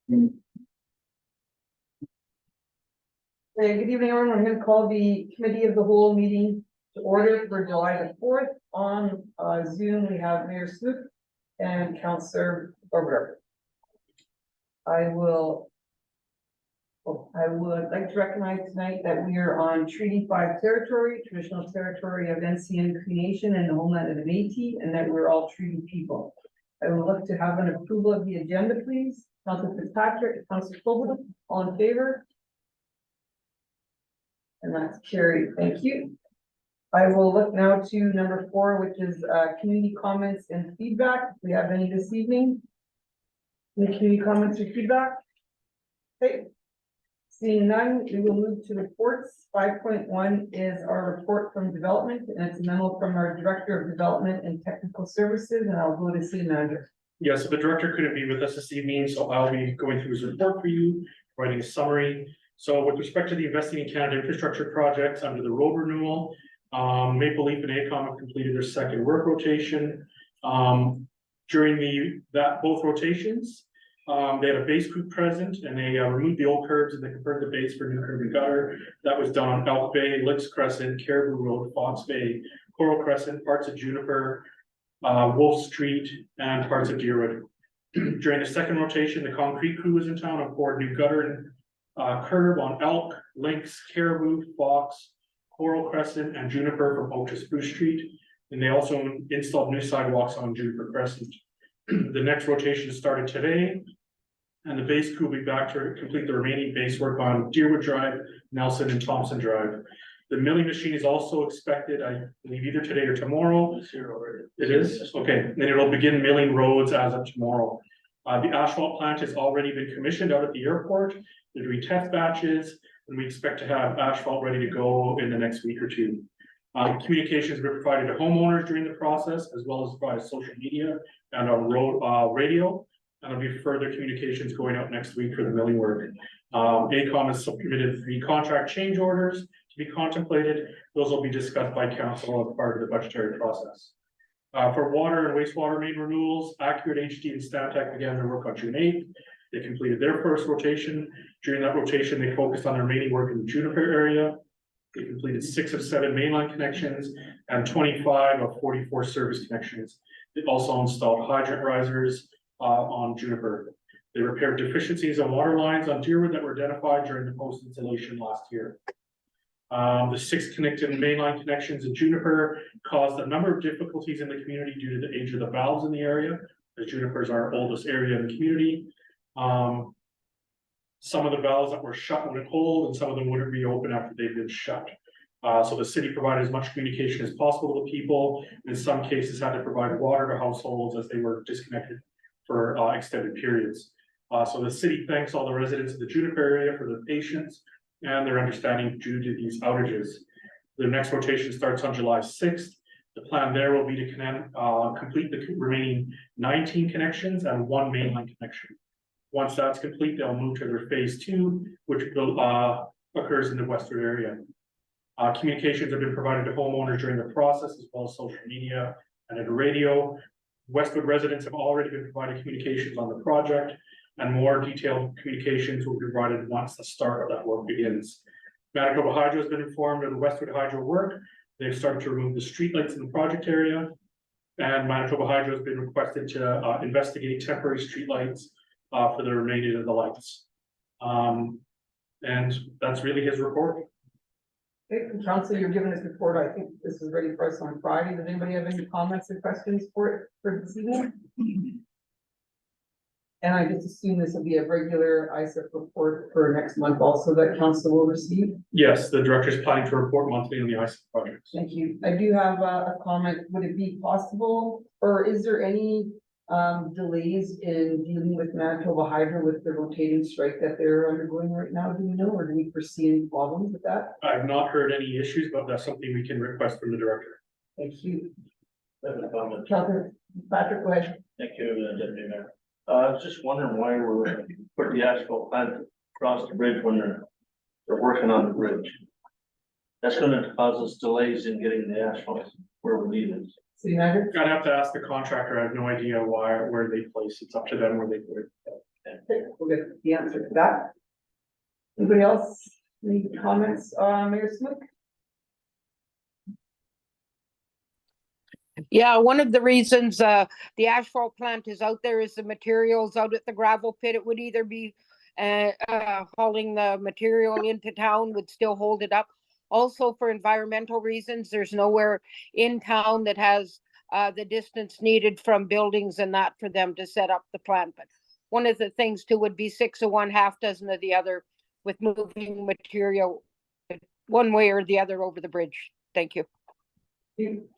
Hey, good evening, everyone. I'm going to call the committee of the whole meeting to order for July the 4th. On Zoom, we have Mayor Snook and Councillor Barber. I would like to recognize tonight that we are on Treaty 5 territory, traditional territory of NCN Cree Nation and the homeland of the Métis, and that we're all treaty people. I would look to have an approval of the agenda, please. Councillor Fitzpatrick, Councillor Coble, all in favor? And that's carried. Thank you. I will look now to number 4, which is community comments and feedback. If we have any this evening. Any community comments or feedback? Okay. Seeing none, we will move to reports. 5.1 is our report from development, and it's a memo from our Director of Development and Technical Services, and I'll go to City Manager. Yeah, so the director couldn't be with us this evening, so I'll be going through his report for you, writing a summary. So with respect to the Investing in Canada infrastructure projects under the road renewal, Maple Leaf and AECOM have completed their second work rotation. During both rotations, they had a base crew present, and they removed the old curbs and they converted the base for new curb and gutter. That was done on Elk Bay, Licks Crescent, Caribou Road, Fox Bay, Coral Crescent, parts of Juniper, Wolf Street, and parts of Deerwood. During the second rotation, the concrete crew was in town and poured new gutter and curb on Elk, Lynx, Caribou, Fox, Coral Crescent, and Juniper from Oak to Spruce Street. And they also installed new sidewalks on Juniper Crescent. The next rotation started today, and the base crew will be back to complete the remaining base work on Deerwood Drive, Nelson, and Thompson Drive. The milling machine is also expected, I believe, either today or tomorrow. It's here already. It is? Okay, then it'll begin milling roads as of tomorrow. The asphalt plant has already been commissioned out at the airport. They're doing test batches, and we expect to have asphalt ready to go in the next week or two. Communications were provided to homeowners during the process, as well as via social media and on road radio. And there'll be further communications going out next week for the milling work. AECOM has submitted 3 contract change orders to be contemplated. Those will be discussed by council as part of the budgetary process. For water and wastewater main renewals, Accurate HD and Stantec began their work on June 8th. They completed their first rotation. During that rotation, they focused on their remaining work in the Juniper area. They completed 6 of 7 mainline connections and 25 of 44 service connections. They also installed hydrant risers on Juniper. They repaired deficiencies on water lines on Deerwood that were identified during the post-installation last year. The 6 connected mainline connections in Juniper caused a number of difficulties in the community due to the age of the valves in the area, as Juniper is our oldest area in the community. Some of the valves that were shut when cold, and some of them wouldn't reopen after they've been shut. So the city provided as much communication as possible to people. In some cases, had to provide water to households as they were disconnected for extended periods. So the city thanks all the residents of the Juniper area for their patience and their understanding due to these outages. The next rotation starts on July 6th. The plan there will be to complete the remaining 19 connections and 1 mainline connection. Once that's complete, they'll move to their phase 2, which occurs in the western area. Communications have been provided to homeowners during the process, as well as social media and at radio. Westwood residents have already been provided communications on the project, and more detailed communications will be provided once the start of that work begins. Manitoba Hydro has been informed of the Westwood Hydro work. They've started to remove the streetlights in the project area, and Manitoba Hydro has been requested to investigate temporary streetlights for the remainder of the lights. And that's really his report. Okay, Council, you're giving this report. I think this is ready for us on Friday. Does anybody have any comments or questions for this evening? And I just assume this will be a regular ISIP report for next month also that council will receive? Yes, the director is planning to report monthly on the ISIP projects. Thank you. I do have a comment. Would it be possible, or is there any delays in dealing with Manitoba Hydro with the rotating strike that they're undergoing right now? Do we know, or do we foresee any problems with that? I've not heard any issues, but that's something we can request from the director. Thank you. Comment. Councilor Patrick, go ahead. Thank you, Deputy Mayor. I was just wondering why we're putting the asphalt plant across the bridge when they're working on the bridge. That's gonna cause us delays in getting the asphalt where we need it. City Manager? I'd have to ask the contractor. I have no idea where they place. It's up to them where they put it. Okay, we'll get the answer to that. Anybody else, any comments, Mayor Smook? Yeah, one of the reasons the asphalt plant is out there is the materials out at the gravel pit. It would either be hauling the material into town would still hold it up. Also for environmental reasons, there's nowhere in town that has the distance needed from buildings and that for them to set up the plant. But one of the things too would be 6 of one, half dozen of the other with moving material one way or the other over the bridge. Thank you.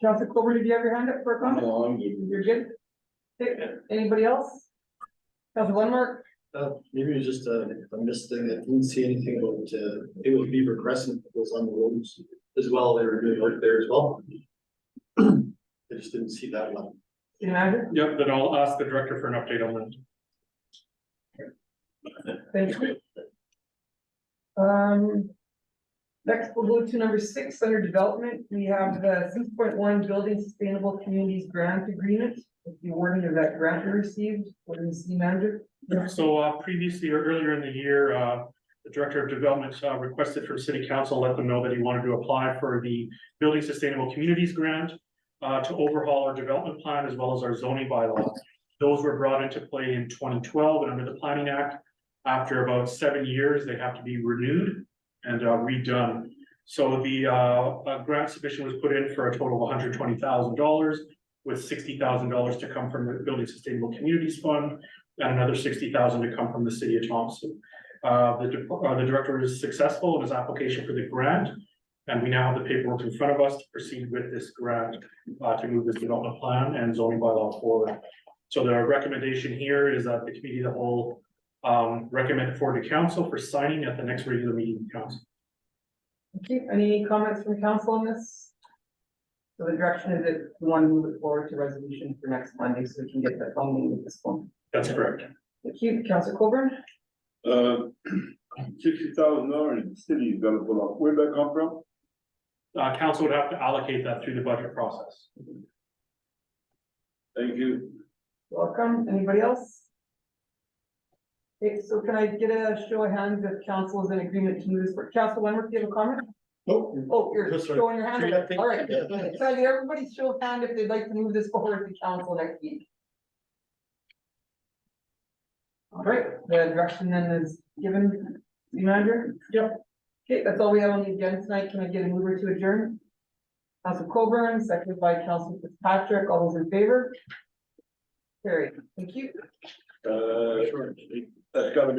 Councilor Colburn, did you have your hand up for a comment? No, I'm good. You're good? Okay, anybody else? Councilor Lenmark? Maybe it was just a missed thing. I didn't see anything about, it was Beaver Crescent that was on the roads as well. They were doing work there as well. I just didn't see that one. City Manager? Yep, then I'll ask the director for an update on that. Thank you. Next, we'll go to number 6 under development. We have the 6.1 Building Sustainable Communities Grant Agreement. With the awarding of that grant we received, what is the city manager? So previously or earlier in the year, the director of development requested from city council, let them know that he wanted to apply for the Building Sustainable Communities Grant to overhaul our development plan as well as our zoning bylaw. Those were brought into play in 2012 and under the Planning Act. After about 7 years, they have to be renewed and redone. So the grant submission was put in for a total of $120,000 with $60,000 to come from the Building Sustainable Communities Fund and another $60,000 to come from the city of Thompson. The director is successful in his application for the grant, and we now have the paperwork in front of us to proceed with this grant to move this development plan and zoning bylaw forward. So the recommendation here is that the committee of the whole recommend it forward to council for signing at the next regular meeting of council. Okay, any comments from council on this? So the direction is that we want to move it forward to resolution for next Monday so we can get that funding with this one. That's correct. Thank you, Councilor Colburn. $60,000 in the city's gonna pull up. Where'd that come from? Council would have to allocate that through the budget process. Thank you. Welcome. Anybody else? Okay, so can I get a show of hands if council is in agreement to move this for Councilor Lenmark, do you have a comment? Nope. Oh, you're Just showing your hand. Yeah, thank- All right. yeah. So I need everybody show of hand if they'd like to move this forward to council next week. All right, the direction then is given, city manager? Yep. Okay, that's all we have on the agenda tonight. Can I get a mover to adjourn? Councilor Colburn, seconded by Councilor Fitzpatrick. All those in favor? Carried. Thank you. That's gotta be